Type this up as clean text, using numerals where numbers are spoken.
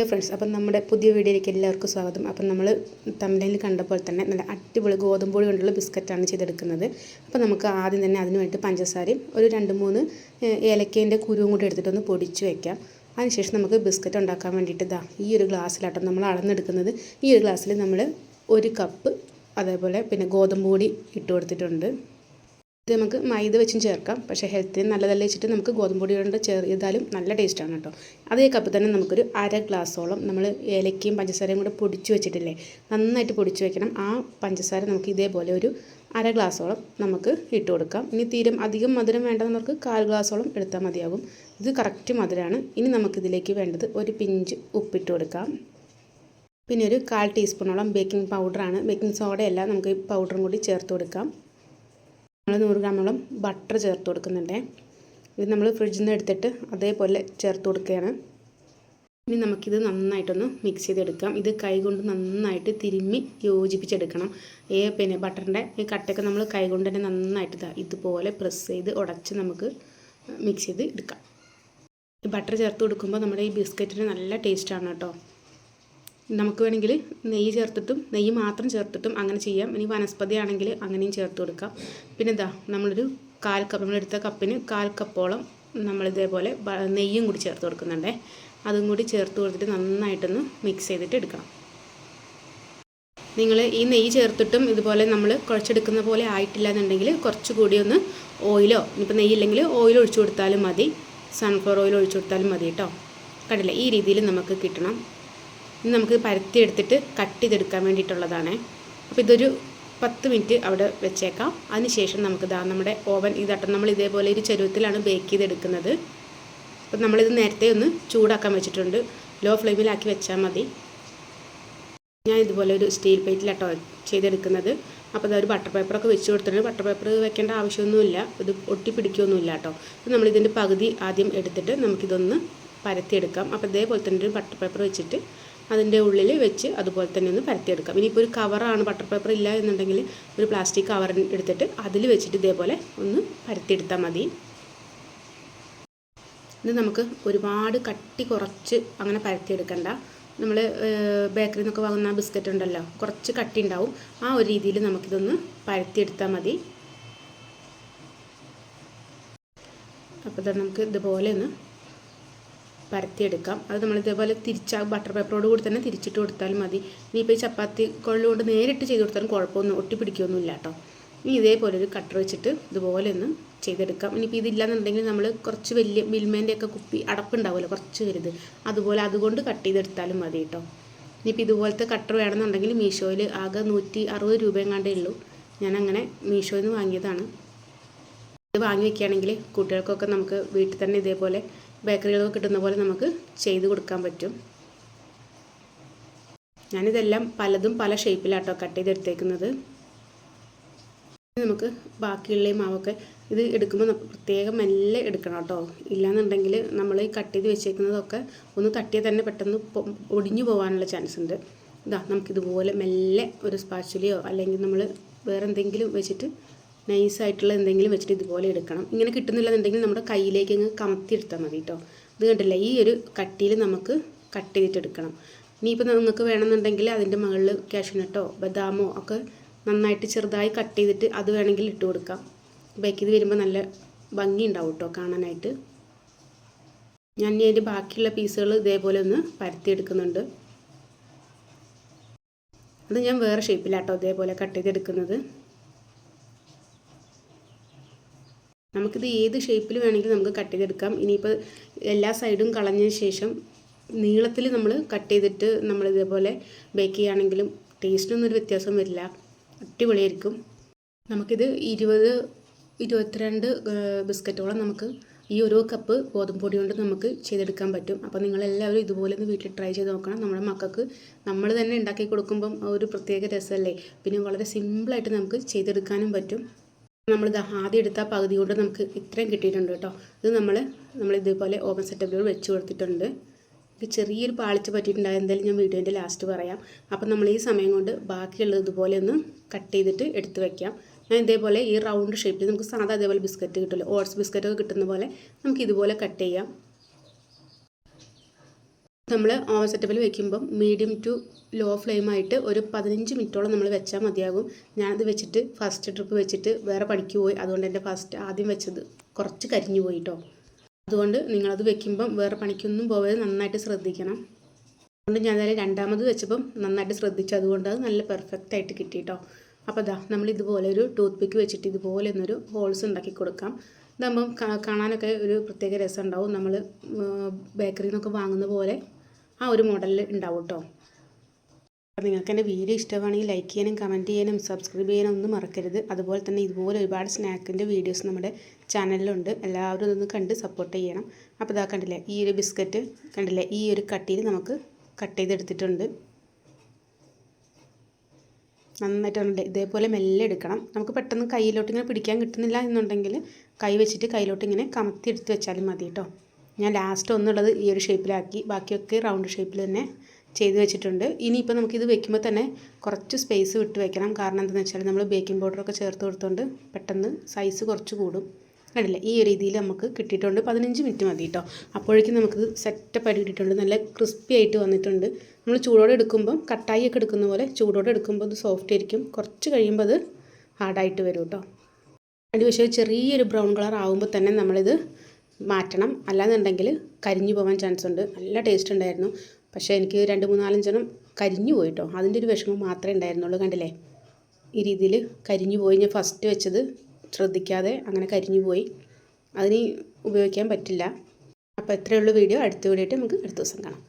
Friends, അപ്പം നമ്മുടെ പുതിയ വീഡിയോയിലേക്ക് എല്ലാവർക്കും സ്വാഗതം. അപ്പം നമ്മൾ തമിഴിൽ കണ്ടപ്പോൾ തന്നെ നല്ല അടിപൊളി ഗോതമ്പ് പൊടി കൊണ്ടുള്ള ബിസ്ക്കറ്റാണ് ചെയ്തെടുക്കുന്നത്. അപ്പോൾ നമുക്ക് ആദ്യം തന്നെ അതിന് വേണ്ടി പഞ്ചസാരയും ഒരു 2-3 ഏലക്കേൻ്റെ കുരുവും കൂടി എടുത്തിട്ടൊന്ന് പൊടിച്ച് വയ്ക്കാം. അതിനുശേഷം നമുക്ക് ബിസ്ക്കറ്റ് ഉണ്ടാക്കാൻ വേണ്ടിയിട്ട് ഈ ഒരു ഗ്ലാസ്സിലാട്ടോ നമ്മൾ അളന്നെടുക്കുന്നത്. ഈ ഒരു ഗ്ലാസ്സിൽ നമ്മൾ 1 കപ്പ് അതേപോലെ പിന്നെ ഗോതമ്പ് പൊടി ഇട്ട് കൊടുത്തിട്ടുണ്ട്. ഇത് നമുക്ക് മൈദ വെച്ചും ചേർക്കാം, പക്ഷേ ഹെൽത്തിന് നല്ലതല്ല വെച്ചിട്ട് നമുക്ക് ഗോതമ്പ് പൊടി കൊണ്ട് ചെയ്താലും നല്ല ടേസ്റ്റാണ് കേട്ടോ. അതേ കപ്പ് തന്നെ നമുക്കൊരു 1/2 ഗ്ലാസ്സോളം നമ്മൾ ഏലക്കയും പഞ്ചസാരയും കൂടെ പൊടിച്ച് വെച്ചിട്ടില്ലേ, നന്നായിട്ട് പൊടിച്ച് വെക്കണം. ആ പഞ്ചസാര നമുക്ക് ഇതേപോലെ ഒരു 1/2 ഗ്ലാസ്സോളം നമുക്ക് ഇട്ട് കൊടുക്കാം. ഇനി അധികം മധുരം വേണ്ടവർക്ക് 1/4 ഗ്ലാസ്സോളം എടുത്താൽ മതിയാകും. ഇത് കറക്റ്റ് മധുരമാണ്. ഇനി നമുക്കിതിലേക്ക് വേണ്ടത് ഒരു പിഞ്ച് ഉപ്പിട്ട് കൊടുക്കാം. പിന്നെ ഒരു 1/4 ടീസ്പൂണോളം ബേക്കിംഗ് പൗഡറാണ്, ബേക്കിംഗ് സോഡയല്ല. നമുക്ക് ഈ പൗഡറും കൂടി ചേർത്ത് കൊടുക്കാം. നമ്മൾ 100 ഗ്രാമോളം ബട്ടർ ചേർത്ത് കൊടുക്കുന്നുണ്ട്. ഇത് നമ്മൾ ഫ്രിഡ്ജിൽ നിന്ന് എടുത്തിട്ട് അതേപോലെ ചേർത്ത് കൊടുക്കുകയാണ്. ഇനി നമുക്കിത് നന്നായിട്ടൊന്ന് മിക്സ് ചെയ്തെടുക്കാം. ഇത് കൈകൊണ്ട് നന്നായിട്ട് തിരുമ്മി യോജിപ്പിച്ചെടുക്കണം. പിന്നെ ബട്ടറിൻ്റെ ഈ കട്ടയൊക്കെ നമ്മൾ കൈകൊണ്ട് തന്നെ നന്നായിട്ട് ഇതുപോലെ പ്രസ് ചെയ്ത് ഉടച്ച് നമുക്ക് മിക്സ് ചെയ്ത് എടുക്കാം. ഈ ബട്ടർ ചേർത്ത് കൊടുക്കുമ്പോൾ നമ്മുടെ ഈ ബിസ്ക്കറ്റിന് നല്ല ടേസ്റ്റാണ് കേട്ടോ. നമുക്ക് വേണമെങ്കിൽ നെയ്യ് മാത്രം ചേർത്തിട്ടും അങ്ങനെ ചെയ്യാം. ഇനി വനസ്പതി ആണെങ്കിൽ അങ്ങനെയും ചേർത്ത് കൊടുക്കാം. പിന്നെ നമ്മളൊരു 1/4 കപ്പ്, നമ്മളെടുത്ത കപ്പിന് 1/4 കപ്പോളം നമ്മളിതേപോലെ നെയ്യും കൂടി ചേർത്ത് കൊടുക്കുന്നുണ്ട്. അതും കൂടി ചേർത്ത് കൊടുത്തിട്ട് നന്നായിട്ടൊന്ന് മിക്സ് ചെയ്തിട്ട് എടുക്കണം. നിങ്ങൾ ഈ നെയ്യ് ചേർത്തിട്ടും ഇതുപോലെ നമ്മൾ കുഴച്ചെടുക്കുന്ന പോലെ ആയിട്ടില്ല എന്നുണ്ടെങ്കിൽ കുറച്ചുകൂടി ഒന്ന് ഓയിലോ, ഇനിയിപ്പോൾ നെയ്യില്ലെങ്കിൽ ഓയിൽ ഒഴിച്ചു കൊടുത്താലും മതി, സൺഫ്ലവർ ഓയിൽ ഒഴിച്ചു കൊടുത്താലും മതി കേട്ടോ. കണ്ടില്ലേ, ഈ രീതിയിൽ നമുക്ക് കിട്ടണം. ഇനി നമുക്ക് പരത്തിയെടുത്തിട്ട് കട്ട് ചെയ്തെടുക്കാൻ വേണ്ടിയിട്ടുള്ളതാണ്. അപ്പോൾ ഇതൊരു 10 മിനിറ്റ് അവിടെ വെച്ചേക്കാം. അതിനുശേഷം നമുക്ക് നമ്മുടെ ഓവൻ നമ്മൾ ഇതേപോലെ ഒരു ചരുവത്തിലാണ് ബേക്ക് ചെയ്തെടുക്കുന്നത്. അപ്പോൾ നമ്മളിത് നേരത്തെ ഒന്ന് ചൂടാക്കാൻ വെച്ചിട്ടുണ്ട്. ലോ ഫ്ലെയിമിലാക്കി വെച്ചാൽ മതി. ഞാൻ ഇതുപോലെ ഒരു സ്റ്റീൽ പ്ലേറ്റിലാട്ടോ ചെയ്തെടുക്കുന്നത്. അപ്പോൾ അതൊരു ബട്ടർ പേപ്പറൊക്കെ വെച്ച് കൊടുത്തിട്ടുണ്ട്. ബട്ടർ പേപ്പർ വെക്കേണ്ട ആവശ്യമൊന്നുമില്ല, ഇത് ഒട്ടിപ്പിടിക്കുകയൊന്നുമില്ല കേട്ടോ. അപ്പോൾ നമ്മളിതിൻ്റെ പകുതി ആദ്യം എടുത്തിട്ട് നമുക്കിതൊന്ന് പരത്തിയെടുക്കാം. അപ്പോൾ ഇതേപോലെ തന്നെ ഒരു ബട്ടർ പേപ്പർ വെച്ചിട്ട് അതിൻ്റെ ഉള്ളിൽ വെച്ച് അതുപോലെ തന്നെ ഒന്ന് പരത്തിയെടുക്കാം. ഇനിയിപ്പോൾ ഒരു കവറാണ്, ബട്ടർ പേപ്പർ ഇല്ല എന്നുണ്ടെങ്കിൽ ഒരു പ്ലാസ്റ്റിക് കവർ എടുത്തിട്ട് അതിൽ വെച്ചിട്ട് ഇതേപോലെ ഒന്ന് പരത്തിയെടുത്താൽ മതി. ഇത് നമുക്ക് ഒരുപാട് കട്ടി കുറച്ച് അങ്ങനെ പരത്തിയെടുക്കണ്ട. നമ്മൾ ബേക്കറിയിൽ നിന്നൊക്കെ വാങ്ങുന്ന ബിസ്ക്കറ്റ് ഉണ്ടല്ലോ, കുറച്ച് കട്ടി ഉണ്ടാവും. ആ ഒരു രീതിയിൽ നമുക്കിതൊന്ന് പരത്തിയെടുത്താൽ മതി. അപ്പോൾ നമുക്ക് ഇതുപോലെ ഒന്ന് പരത്തിയെടുക്കാം. അത് നമ്മൾ ഇതേപോലെ ബട്ടർ പേപ്പറോട് കൂടി തന്നെ തിരിച്ചിട്ട് കൊടുത്താലും മതി. ഇനിയിപ്പോൾ ഈ ചപ്പാത്തി കൊള്ളുകൊണ്ട് നേരിട്ട് ചെയ്ത് കൊടുത്താലും കുഴപ്പമൊന്നും ഒട്ടിപ്പിടിക്കുകയൊന്നുമില്ല കേട്ടോ. ഇനി ഇതേപോലെ ഒരു കട്ടർ വെച്ചിട്ട് ഇതുപോലെ ഒന്ന് ചെയ്തെടുക്കാം. ഇനിയിപ്പോൾ ഇതില്ലാന്നുണ്ടെങ്കിൽ നമ്മൾ കുറച്ച് വലിയ മിൽമേൻ്റെയൊക്കെ കുപ്പി അടപ്പുണ്ടാവുമല്ലോ, കുറച്ച് വലുത്, അതുകൊണ്ട് കട്ട് ചെയ്തെടുത്താലും മതി കേട്ടോ. ഇനിയിപ്പോൾ ഇതുപോലത്തെ കട്ടർ വേണമെന്നുണ്ടെങ്കിൽ മീഷോയിൽ ആകെ 160 രൂപ എങ്ങാണ്ടേ ഉള്ളൂ. ഞാനങ്ങനെ മീഷോയിൽ നിന്ന് വാങ്ങിയതാണ്. ഇത് വാങ്ങി വയ്ക്കുകയാണെങ്കിൽ കുട്ടികൾക്കൊക്കെ നമുക്ക് വീട്ടിൽ തന്നെ ഇതേപോലെ ബേക്കറികളൊക്കെ കിട്ടുന്ന പോലെ നമുക്ക് ചെയ്ത് കൊടുക്കാൻ പറ്റും. ഞാനിതെല്ലാം പലതും പല ഷേപ്പിലാട്ടോ കട്ട് ചെയ്തെടുത്തേക്കുന്നത്. നമുക്ക് ബാക്കിയുള്ള മാവൊക്കെ ഇത് എടുക്കുമ്പോൾ പ്രത്യേകം മെല്ലെ എടുക്കണം കേട്ടോ. ഇല്ലയെന്നുണ്ടെങ്കിൽ നമ്മൾ ഈ കട്ട് ചെയ്ത് വെച്ചേക്കുന്നതൊക്കെ ഒന്ന് തട്ടിയാൽ തന്നെ പെട്ടെന്ന് ഒടിഞ്ഞു പോകാനുള്ള ചാൻസ് ഉണ്ട്. നമുക്കിതുപോലെ മെല്ലെ ഒരു സ്പാച്ചുലയോ അല്ലെങ്കിൽ നമ്മൾ വേറെ എന്തെങ്കിലും വെച്ചിട്ട് നൈസായിട്ടുള്ള എന്തെങ്കിലും വെച്ചിട്ട് ഇതുപോലെ എടുക്കണം. ഇങ്ങനെ കിട്ടുന്നില്ലെന്നുണ്ടെങ്കിൽ നമ്മുടെ കയ്യിലേക്ക് അങ്ങ് കമത്തിയെടുത്താൽ മതി കേട്ടോ. ഇത് കണ്ടില്ല, ഈ ഒരു കട്ടിയിൽ നമുക്ക് കട്ട് ചെയ്തിട്ടെടുക്കണം. ഇനിയിപ്പോൾ നിങ്ങൾക്ക് വേണമെന്നുണ്ടെങ്കിൽ അതിൻ്റെ മുകളിൽ കാഷ്യൂനട്ടോ ബദാമോ ഒക്കെ നന്നായിട്ട് ചെറുതായി കട്ട് ചെയ്തിട്ട് അത് വേണമെങ്കിൽ ഇട്ട് കൊടുക്കാം. ബേക്ക് ചെയ്ത് വരുമ്പോൾ നല്ല ഭംഗി ഉണ്ടാവും കേട്ടോ കാണാനായിട്ട്. ഞാൻ ഇനി അതിൻ്റെ ബാക്കിയുള്ള പീസുകൾ ഇതേപോലെ ഒന്ന് പരത്തിയെടുക്കുന്നുണ്ട്. അത് ഞാൻ വേറെ ഷേപ്പിലാട്ടോ ഇതേപോലെ കട്ട് ചെയ്തെടുക്കുന്നത്. നമുക്കിത് ഏത് ഷേപ്പിൽ വേണമെങ്കിലും നമുക്ക് കട്ട് ചെയ്തെടുക്കാം. ഇനിയിപ്പോൾ എല്ലാ സൈഡും കളഞ്ഞതിന് ശേഷം നീളത്തിൽ നമ്മൾ കട്ട് ചെയ്തിട്ട് നമ്മൾ ഇതേപോലെ ബേക്ക് ചെയ്യുകയാണെങ്കിലും ടേസ്റ്റിനൊന്നും ഒരു വ്യത്യാസം വരില്ല, അടിപൊളിയായിരിക്കും. നമുക്കിത് 20-22 ബിസ്ക്കറ്റോളം നമുക്ക് ഈ ഓരോ കപ്പ് ഗോതമ്പ് പൊടി കൊണ്ട് നമുക്ക് ചെയ്തെടുക്കാൻ പറ്റും. അപ്പോൾ നിങ്ങളെല്ലാവരും ഇതുപോലെ ഒന്ന് വീട്ടിൽ ട്രൈ ചെയ്ത് നോക്കണം. നമ്മുടെ മക്കൾക്ക് നമ്മൾ തന്നെ ഉണ്ടാക്കി കൊടുക്കുമ്പം ഒരു പ്രത്യേക രസമല്ലേ. പിന്നെ വളരെ സിമ്പിളായിട്ട് നമുക്ക് ചെയ്തെടുക്കാനും പറ്റും. നമ്മളിത് ആദ്യം എടുത്ത പകുതി കൊണ്ട് നമുക്ക് ഇത്രയും കിട്ടിയിട്ടുണ്ട് കേട്ടോ. ഇത് നമ്മൾ ഇതേപോലെ ഓവൻ സെറ്റപ്പിൽ വെച്ച് കൊടുത്തിട്ടുണ്ട്. ഇത് ചെറിയൊരു പാളിച്ച് പറ്റിയിട്ടുണ്ടായ എന്തായാലും ഞാൻ വീഡിയോൻ്റെ ലാസ്റ്റ് പറയാം. അപ്പം നമ്മൾ ഈ സമയം കൊണ്ട് ബാക്കിയുള്ളത് ഇതുപോലെ ഒന്ന് കട്ട് ചെയ്തിട്ട് എടുത്ത് വയ്ക്കാം. ഞാൻ ഇതേപോലെ ഈ റൗണ്ട് ഷേപ്പിൽ നമുക്ക് സാധാ അതേപോലെ ബിസ്ക്കറ്റ് കിട്ടുമല്ലോ, ഓട്സ് ബിസ്ക്കറ്റൊക്കെ കിട്ടുന്ന പോലെ നമുക്ക് ഇതുപോലെ കട്ട് ചെയ്യാം. നമ്മൾ ഓവൻ സെറ്റപ്പിൽ വെക്കുമ്പം മീഡിയം ടു ലോ ഫ്ലെയിമായിട്ട് ഒരു 15 മിനിറ്റോളം നമ്മൾ വെച്ചാൽ മതിയാകും. ഞാനത് വെച്ചിട്ട് ഫസ്റ്റ് ട്രിപ്പ് വെച്ചിട്ട് വേറെ പണിക്ക് പോയി. അതുകൊണ്ട് എൻ്റെ ആദ്യം വെച്ചത് കുറച്ച് കരിഞ്ഞു പോയി കേട്ടോ. അതുകൊണ്ട് നിങ്ങളത് വെക്കുമ്പം വേറെ പണിക്കൊന്നും പോകാതെ നന്നായിട്ട് ശ്രദ്ധിക്കണം. അതുകൊണ്ട് ഞാൻ അതിൽ രണ്ടാമത് വെച്ചപ്പം നന്നായിട്ട് ശ്രദ്ധിച്ചു. അതുകൊണ്ട് അത് നല്ല പെർഫെക്റ്റ് ആയിട്ട് കിട്ടി കേട്ടോ. അപ്പോൾ ഇതാ നമ്മൾ ഇതുപോലെ ഒരു ടൂത്ത് പിക്ക് വെച്ചിട്ട് ഇതുപോലെ ഒന്നൊരു ഹോൾസ് ഉണ്ടാക്കി കൊടുക്കാം. ഇതാകുമ്പം കാണാനൊക്കെ ഒരു പ്രത്യേക രസം ഉണ്ടാവും. നമ്മൾ ബേക്കറിയിൽ നിന്നൊക്കെ വാങ്ങുന്ന പോലെ ആ ഒരു മോഡലിൽ ഉണ്ടാവും കേട്ടോ. അപ്പോൾ നിങ്ങൾക്ക് എൻ്റെ വീഡിയോ ഇഷ്ടമാണെങ്കിൽ ലൈക്ക് ചെയ്യാനും കമൻറ്റ് ചെയ്യാനും സബ്സ്ക്രൈബ് ചെയ്യാനും ഒന്നും മറക്കരുത്. അതുപോലെ തന്നെ ഇതുപോലെ ഒരുപാട് സ്നാക്കിൻ്റെ വീഡിയോസ് നമ്മുടെ ചാനലിലുണ്ട്. എല്ലാവരും ഇതൊന്ന് കണ്ട് സപ്പോർട്ട് ചെയ്യണം. അപ്പോൾ ഇതാ കണ്ടില്ലേ, ഈ ഒരു ബിസ്ക്കറ്റ് കണ്ടില്ലേ, ഈ ഒരു കട്ടിയിൽ നമുക്ക് കട്ട് ചെയ്തെടുത്തിട്ടുണ്ട്. നന്നായിട്ടുണ്ട്. ഇതേപോലെ മെല്ലെ എടുക്കണം. നമുക്ക് പെട്ടെന്ന് കയ്യിലോട്ട് ഇങ്ങനെ പിടിക്കാൻ കിട്ടുന്നില്ല എന്നുണ്ടെങ്കിൽ കൈ വെച്ചിട്ട് കയ്യിലോട്ട് ഇങ്ങനെ കമത്തി എടുത്ത് വെച്ചാലും മതി കേട്ടോ. ഞാൻ ലാസ്റ്റ് ഒന്നുള്ളത് ഈ ഒരു ഷേപ്പിലാക്കി, ബാക്കിയൊക്കെ റൗണ്ട് ഷേപ്പിൽ തന്നെ ചെയ്ത് വെച്ചിട്ടുണ്ട്. ഇനിയിപ്പോൾ നമുക്കിത് വെക്കുമ്പോൾ തന്നെ കുറച്ച് സ്പേസ് വിട്ട് വെക്കണം. കാരണം എന്താണെന്ന് വെച്ചാൽ നമ്മൾ ബേക്കിംഗ് പൗഡറൊക്കെ ചേർത്ത് കൊടുത്തുകൊണ്ട് പെട്ടെന്ന് സൈസ് കുറച്ച് കൂടും. കണ്ടില്ലേ, ഈ ഒരു രീതിയിൽ നമുക്ക് കിട്ടിയിട്ടുണ്ട്. 15 മിനിറ്റ് മതി കേട്ടോ. അപ്പോഴേക്കും നമുക്കിത് സെറ്റപ്പ് ആയിട്ട് കിട്ടിയിട്ടുണ്ട്. നല്ല ക്രിസ്പി ആയിട്ട് വന്നിട്ടുണ്ട്. നമ്മൾ ചൂടോടെ എടുക്കുമ്പം കട്ടായി ഒക്കെ എടുക്കുന്ന പോലെ ചൂടോടെ എടുക്കുമ്പോൾ അത് സോഫ്റ്റ് ആയിരിക്കും. കുറച്ച് കഴിയുമ്പോൾ അത് ഹാർഡായിട്ട് വരും കേട്ടോ. അതിന് പക്ഷേ ചെറിയൊരു ബ്രൗൺ കളർ ആകുമ്പോൾ തന്നെ നമ്മളിത് മാറ്റണം. അല്ലാന്നുണ്ടെങ്കിൽ കരിഞ്ഞു പോകാൻ ചാൻസ് ഉണ്ട്. നല്ല ടേസ്റ്റ് ഉണ്ടായിരുന്നു. പക്ഷേ എനിക്ക് 2, 3, 4 എണ്ണം കരിഞ്ഞു പോയി കേട്ടോ. അതിൻ്റെ ഒരു വിഷമം മാത്രമേ ഉണ്ടായിരുന്നുള്ളൂ. കണ്ടില്ലേ, ഈ രീതിയിൽ കരിഞ്ഞു പോയി. ഞാൻ ഫസ്റ്റ് വെച്ചത് ശ്രദ്ധിക്കാതെ അങ്ങനെ കരിഞ്ഞു പോയി. അതിന് ഉപയോഗിക്കാൻ പറ്റില്ല. അപ്പോൾ എത്രയുള്ള വീഡിയോ അടുത്ത വീഡിയോ ആയിട്ട് നമുക്ക് അടുത്ത ദിവസം കാണാം.